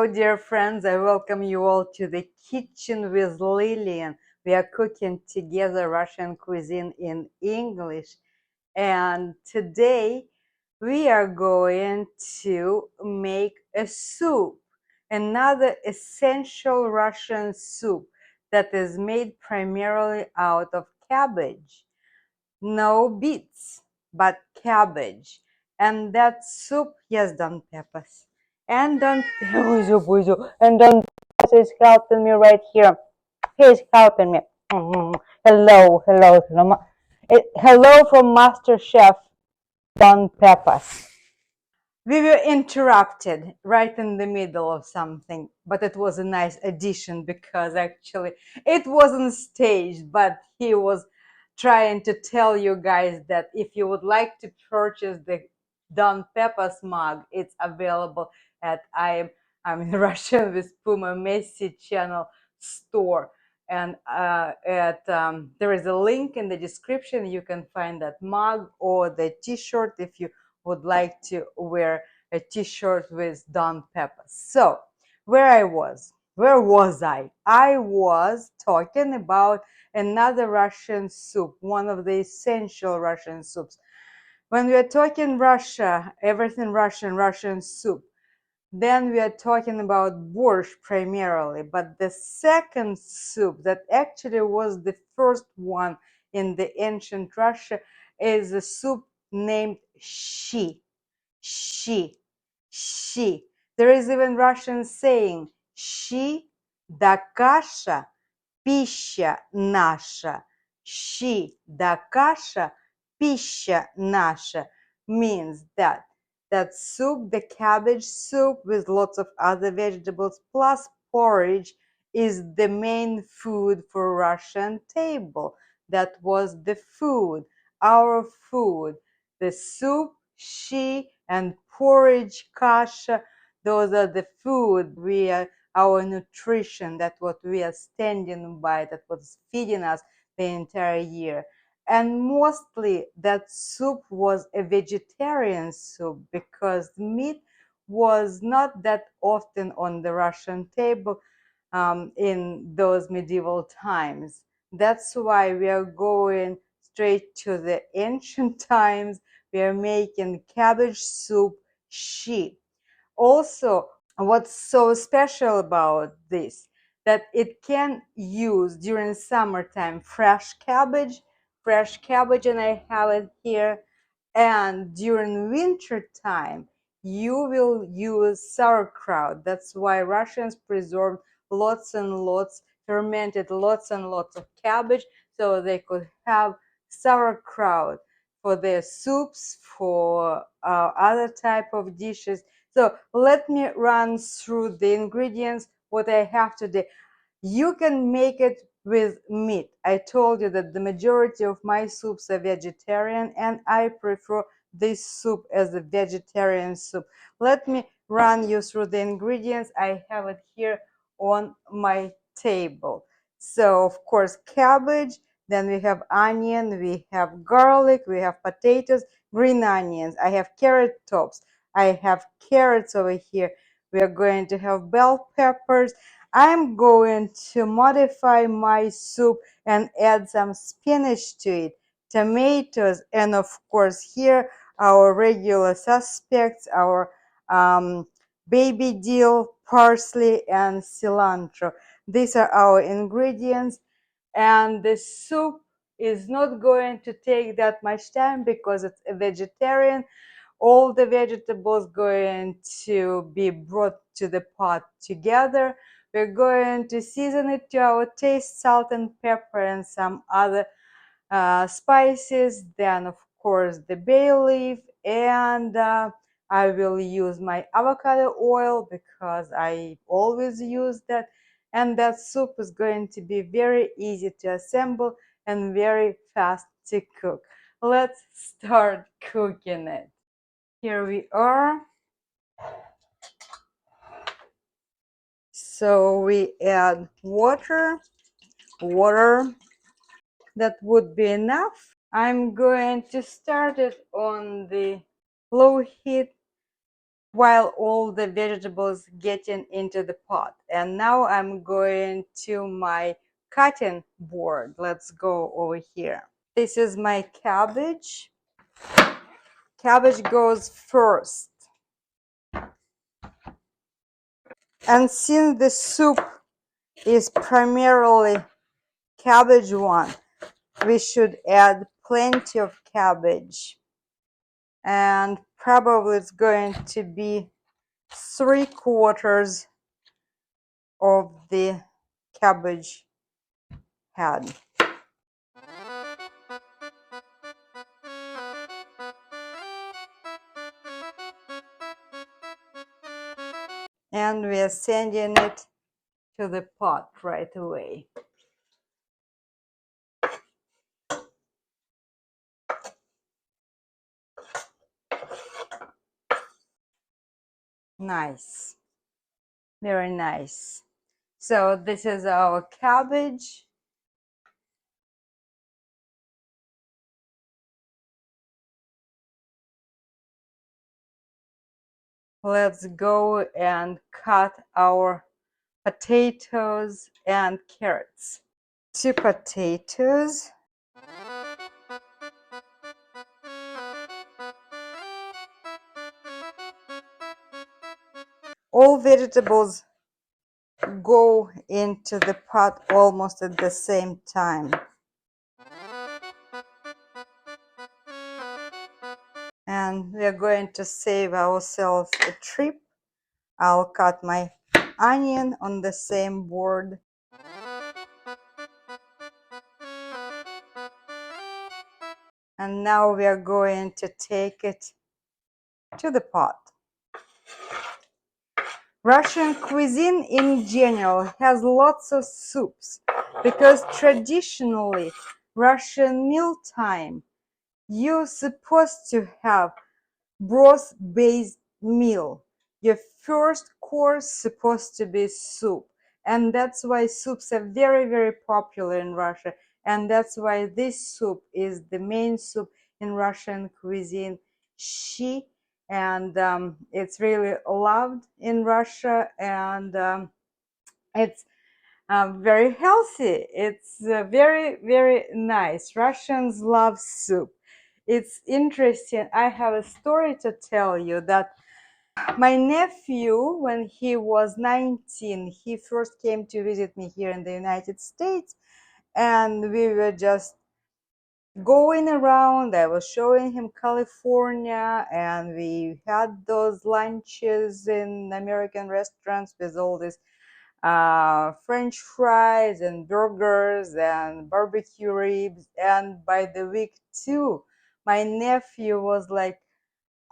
Hello, dear friends. I welcome you all to the kitchen with Lilian. We are cooking together Russian cuisine in English. And today we are going to make a soup, another essential Russian soup that is made primarily out of cabbage. No beets, but cabbage. And that soup, yes, Don Pepas. And Don and Don Pepas is helping me right here. He's helping me. Hello, hello, hello. Hello from Master Chef Don Pepas. We were interrupted right in the middle of something, but it was a nice addition because actually it wasn't staged, but he was trying to tell you guys that if you would like to purchase the Don Pepas mug, it's available at I'm in Russian with Puma Messi channel store. And there is a link in the description. You can find that mug or the t-shirt if you would like to wear a t-shirt with Don Pepas. So where was I? I was talking about another Russian soup, one of the essential Russian soups. When we are talking Russia, everything Russian soup, then we are talking about borscht primarily. But the second soup that actually was the first one in the ancient Russia is a soup named Shchi. Shchi. Shchi. There is even Russian saying Shchi да каша, пища наша. Shchi да каша, пища наша means that soup, the cabbage soup with lots of other vegetables plus porridge is the main food for Russian table. That was the food, our food. The soup, shchi, and porridge, kasha, those are the food our nutrition, that's what we are standing by, that was feeding us the entire year. And mostly that soup was a vegetarian soup because meat was not that often on the Russian table in those medieval times. That's why we are going straight to the ancient times. We are making cabbage soup shchi. Also, what's so special about this, that it can use during summertime fresh cabbage, and I have it here. And during winter time, you will use sauerkraut. That's why Russians preserved lots and lots, fermented lots and lots of cabbage, so they could have sauerkraut for their soups, for other type of dishes. So let me run through the ingredients, what I have today. You can make it with meat. I told you that the majority of my soups are vegetarian, and I prefer this soup as a vegetarian soup. Let me run you through the ingredients. I have it here on my table. So, of course, cabbage, then we have onion, we have garlic, we have potatoes, green onions. I have carrot tops. I have carrots over here. We are going to have bell peppers. I'm going to modify my soup and add some spinach to it, tomatoes, and of course here our regular suspects, our baby dill, parsley, and cilantro. These are our ingredients, and the soup is not going to take that much time because it's a vegetarian. All the vegetables going to be brought to the pot together. We're going to season it to our taste, salt and pepper, and some other spices. Then, of course, the bay leaf, and I will use my avocado oil because I always use that. And that soup is going to be very easy to assemble and very fast to cook. Let's start cooking it. Here we are. So we add water. That would be enough. I'm going to start it on the low heat while all the vegetables getting into the pot. And now I'm going to my cutting board. Let's go over here. This is my cabbage. Cabbage goes first. And since the soup is primarily cabbage one, we should add plenty of cabbage. And probably it's going to be 3/4 of the cabbage head. And we are sending it to the pot right away. Nice. Very nice. So this is our cabbage. Let's go and cut our potatoes and carrots. 2 potatoes. All vegetables go into the pot almost at the same time. And we're going to save ourselves a trip. I'll cut my onion on the same board. And now we are going to take it to the pot. Russian cuisine in general has lots of soups because traditionally Russian mealtime you're supposed to have broth-based meal. Your first course supposed to be soup, and that's why soups are very, very popular in Russia, and that's why this soup is the main soup in Russian cuisine, Shchi, and it's really loved in Russia, and it's very healthy. It's very, very nice. Russians love soup. It's interesting. I have a story to tell you that my nephew, when he was 19, he first came to visit me here in the United States, and we were just going around. I was showing him California, and we had those lunches in American restaurants with all this French fries and burgers and barbecue ribs. And by the week 2, my nephew was like,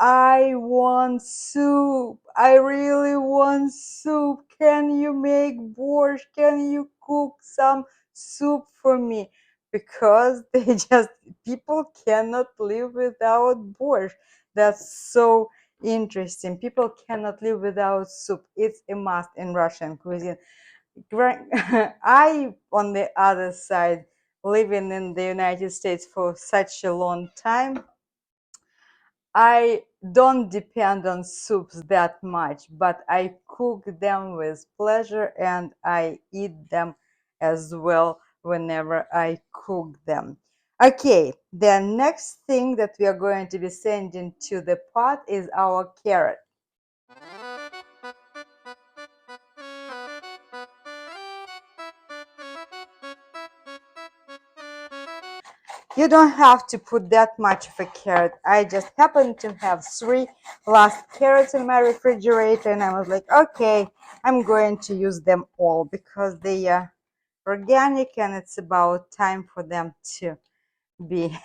I want soup. I really want soup. Can you make borscht? Can you cook some soup for me? Because people cannot live without borscht. That's so interesting. People cannot live without soup. It's a must in Russian cuisine. I, on the other side, living in the United States for such a long time, I don't depend on soups that much, but I cook them with pleasure and I eat them as well whenever I cook them. Okay, the next thing that we are going to be sending to the pot is our carrot. You don't have to put that much of a carrot. I just happen to have 3 last carrots in my refrigerator, and I was like, okay, I'm going to use them all because they are organic and it's about time for them to be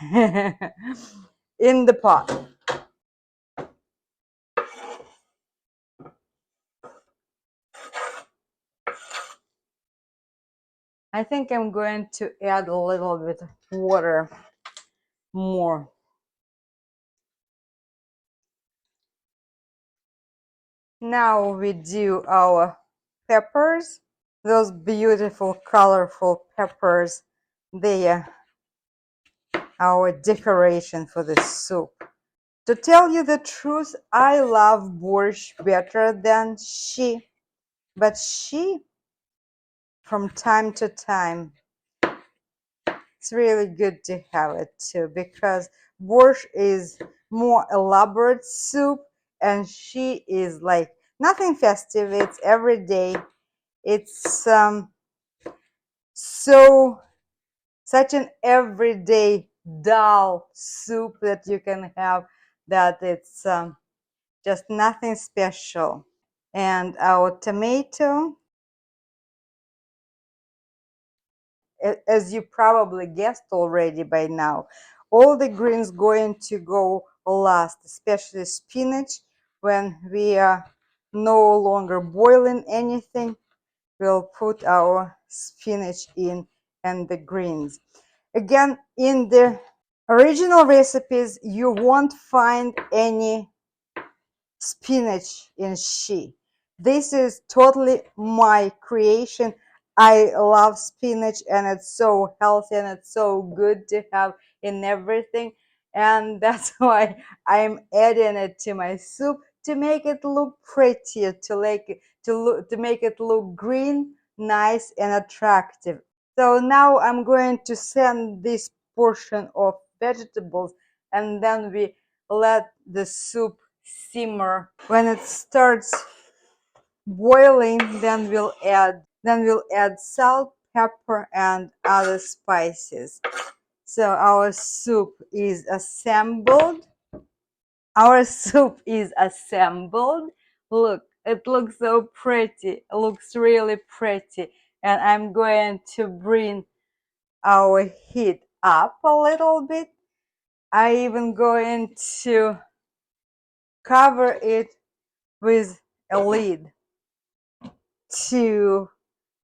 in the pot. I think I'm going to add a little bit of water more. Now we do our peppers. Those beautiful, colorful peppers. They are our decoration for the soup. To tell you the truth, I love borscht better than Shchi, but Shchi, from time to time, it's really good to have it too, because borscht is more elaborate soup and Shchi is like nothing festive. It's every day. It's so such an everyday dull soup that you can have, that it's just nothing special. And our tomato, as you probably guessed already by now, all the greens going to go last, especially spinach. When we are no longer boiling anything, we'll put our spinach in and the greens. Again, in the original recipes, you won't find any spinach in Shchi. This is totally my creation. I love spinach and it's so healthy and it's so good to have in everything. And that's why I'm adding it to my soup to make it look prettier, to make it look green, nice and attractive. So now I'm going to send this portion of vegetables and then we let the soup simmer. When it starts boiling, then we'll add salt, pepper and other spices. So our soup is assembled. Look, it looks so pretty. It looks really pretty. And I'm going to bring our heat up a little bit. I even going to cover it with a lid to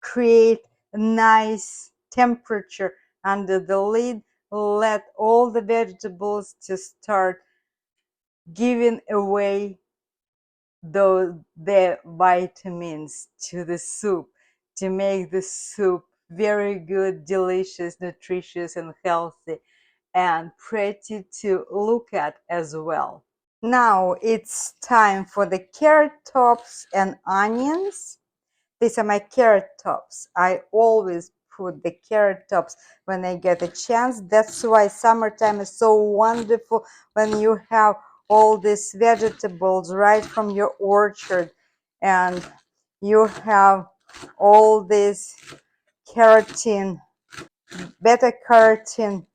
create a nice temperature under the lid. Let all the vegetables to start giving away the vitamins to the soup, to make the soup very good, delicious, nutritious and healthy and pretty to look at as well. Now it's time for the carrot tops and onions. These are my carrot tops. I always put the carrot tops when I get a chance. That's why summertime is so wonderful, when you have all these vegetables right from your orchard and you have all this carotene, beta carotene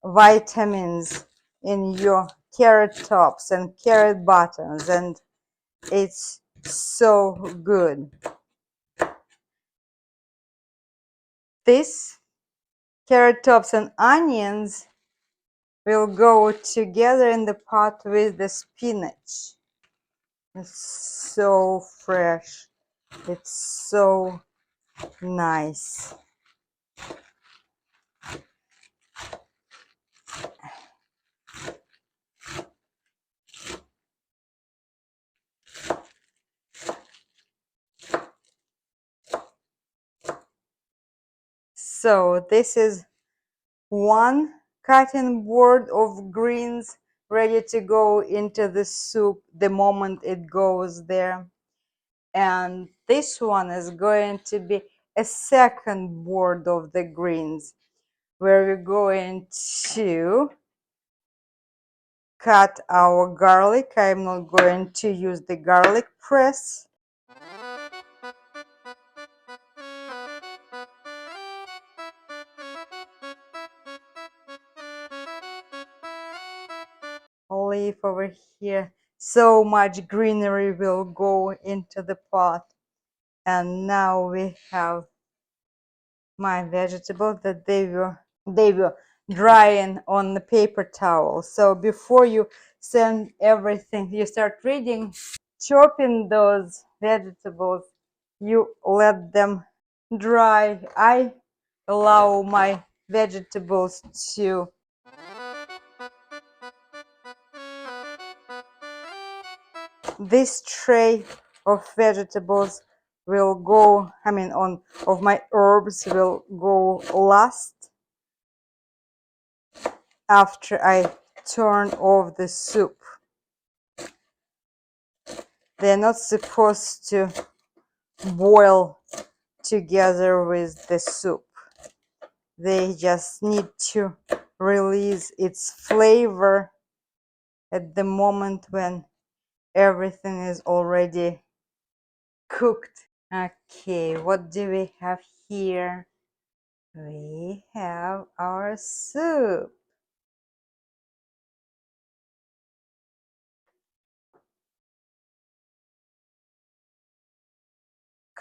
vitamins in your carrot tops and carrot bottoms, and it's so good. This carrot tops and onions will go together in the pot with the spinach. It's so fresh. It's so nice. So this is one cutting board of greens ready to go into the soup the moment it goes there. And this one is going to be a second board of the greens, where we're going to cut our garlic. I'm not going to use the garlic press. Leave over here. So much greenery will go into the pot. And now we have my vegetables that they were drying on the paper towel. So before you send everything, you start reading, chopping those vegetables, you let them dry. I allow my vegetables to this tray of vegetables will go, of my herbs will go last after I turn off the soup. They're not supposed to boil together with the soup. They just need to release its flavor at the moment when everything is already cooked. Okay, what do we have here? We have our soup.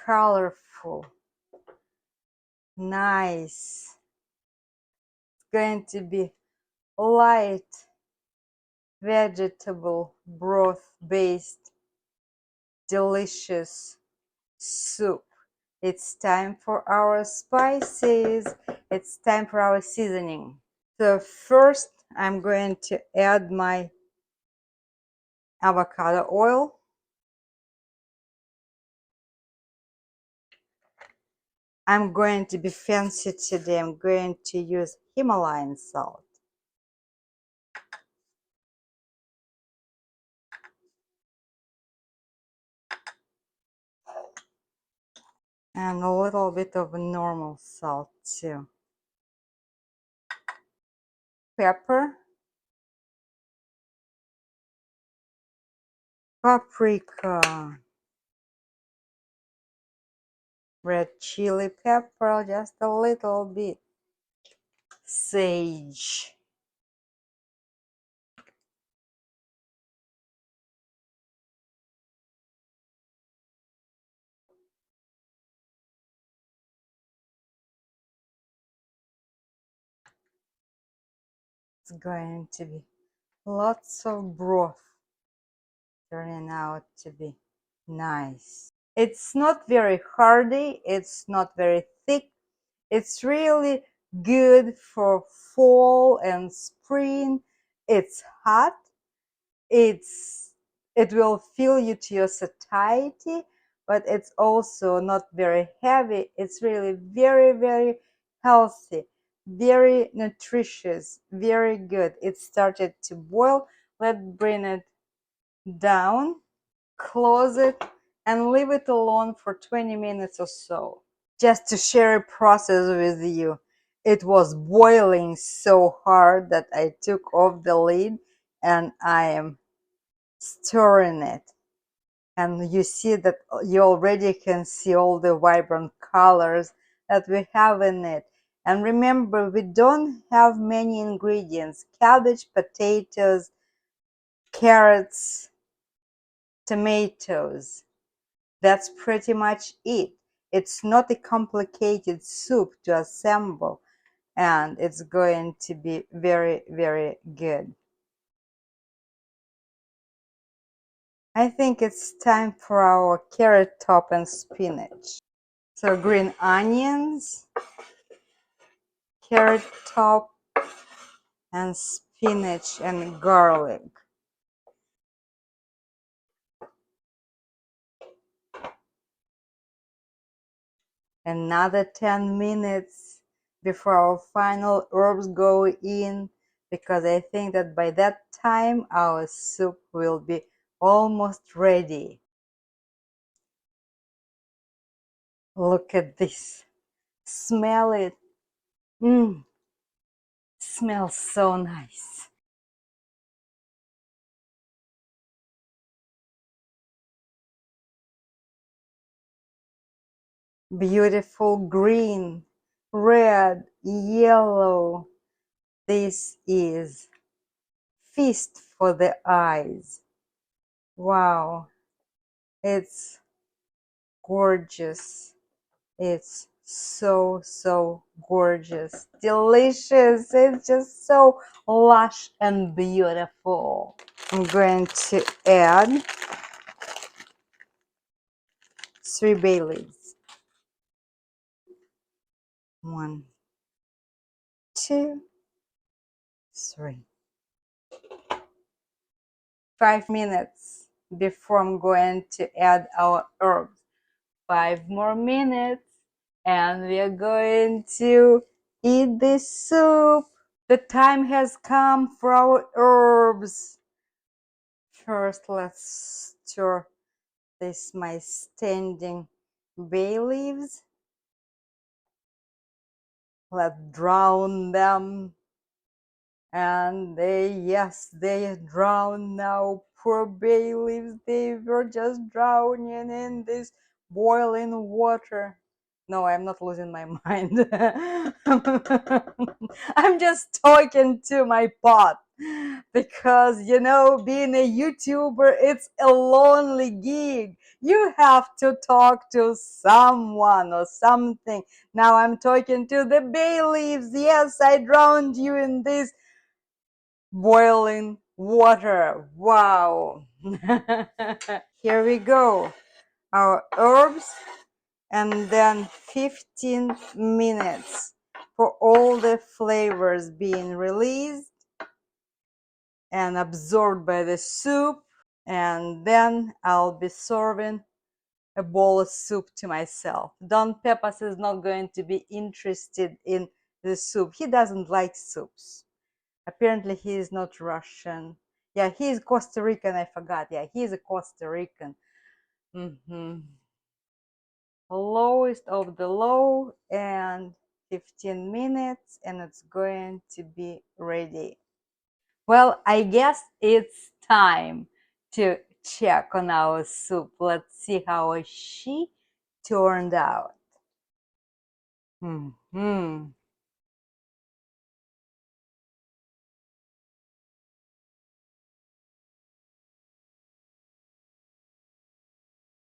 Colorful. Nice. It's going to be light vegetable broth based delicious soup. It's time for our spices. It's time for our seasoning. So first I'm going to add my avocado oil. I'm going to be fancy today. I'm going to use Himalayan salt. And a little bit of normal salt too. Pepper. Paprika. Red chili pepper, just a little bit. Sage. It's going to be lots of broth, turning out to be nice. It's not very hardy, it's not very thick. It's really good for fall and spring. It's hot. It will fill you to your satiety, but it's also not very heavy. It's really very, very healthy, very nutritious, very good. It started to boil. Let's bring it down, close it, and leave it alone for 20 minutes or so. Just to share a process with you. It was boiling so hard that I took off the lid and I am stirring it. And you see that you already can see all the vibrant colors that we have in it. And remember, we don't have many ingredients: cabbage, potatoes, carrots, tomatoes. That's pretty much it. It's not a complicated soup to assemble, and it's going to be very, very good. I think it's time for our carrot top and spinach. So green onions, carrot top, and spinach and garlic. Another 10 minutes before our final herbs go in, because I think that by that time our soup will be almost ready. Look at this. Smell it. Smells so nice. Beautiful green, red, yellow. This is feast for the eyes. Wow, it's gorgeous. It's so, so gorgeous. Delicious. It's just so lush and beautiful. I'm going to add 3 bay leaves. 1, 2, 3. 5 minutes before I'm going to add our herbs. 5 more minutes and we are going to eat this soup. The time has come for our herbs. First, let's stir this my standing bay leaves. Let's drown them. And they drown now. Poor bay leaves, they were just drowning in this boiling water. No, I'm not losing my mind. I'm just talking to my pot because, being a YouTuber, it's a lonely gig. You have to talk to someone or something. Now I'm talking to the bay leaves. Yes, I drowned you in this boiling water. Wow. Here we go. Our herbs, and then 15 minutes for all the flavors being released and absorbed by the soup. And then I'll be serving a bowl of soup to myself. Don Pepas is not going to be interested in the soup. He doesn't like soups. Apparently, he is not Russian. Yeah, he is Costa Rican. I forgot. Yeah, he is a Costa Rican. Lowest of the low, and 15 minutes, and it's going to be ready. Well, I guess it's time to check on our soup. Let's see how she turned out.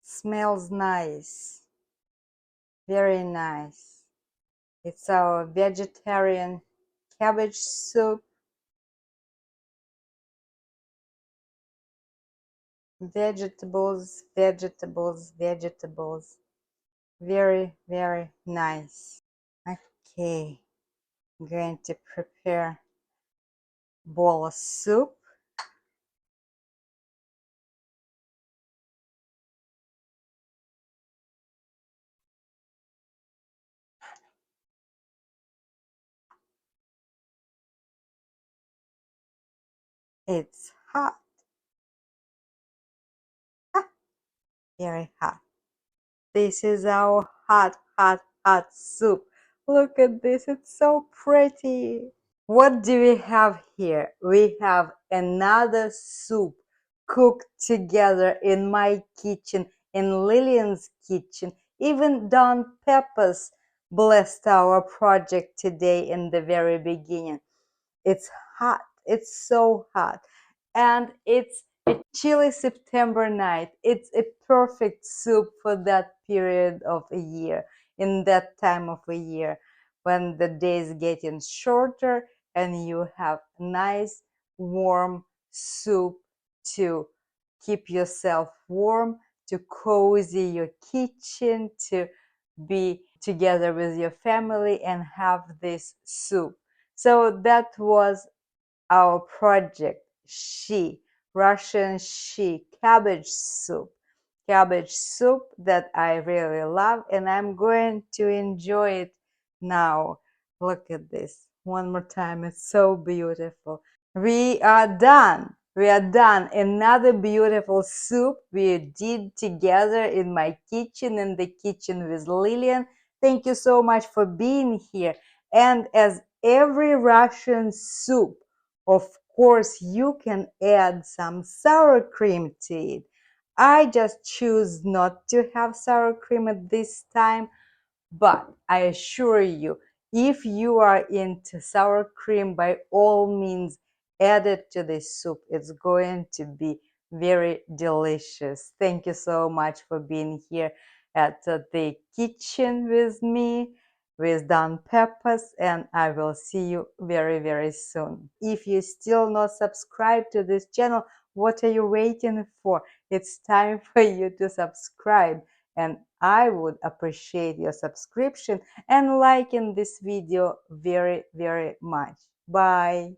Smells nice. Very nice. It's our vegetarian cabbage soup. Vegetables, vegetables, vegetables. Very, very nice. Okay, I'm going to prepare bowl of soup. It's hot. Very hot. This is our hot, hot, hot soup. Look at this, it's so pretty. What do we have here? We have another soup cooked together in my kitchen, in Lilian's kitchen. Even Don Pepas blessed our project today in the very beginning. It's hot. It's so hot. And it's a chilly September night. It's a perfect soup for that period of a year, in that time of a year when the days getting shorter and you have nice warm soup to keep yourself warm, to cozy your kitchen, to be together with your family and have this soup. So that was our project, Shchi, Russian Shchi, cabbage soup. Cabbage soup that I really love, and I'm going to enjoy it now. Look at this. One more time. It's so beautiful. We are done. We are done. Another beautiful soup we did together in my kitchen, in the kitchen with Lilian. Thank you so much for being here. And as every Russian soup, of course, you can add some sour cream to it. I just choose not to have sour cream at this time, but I assure you, if you are into sour cream, by all means, add it to this soup. It's going to be very delicious. Thank you so much for being here at the kitchen with me, with Don Pepas, and I will see you very, very soon. If you still not subscribed to this channel, what are you waiting for? It's time for you to subscribe, and I would appreciate your subscription and liking this video very, very much. Bye.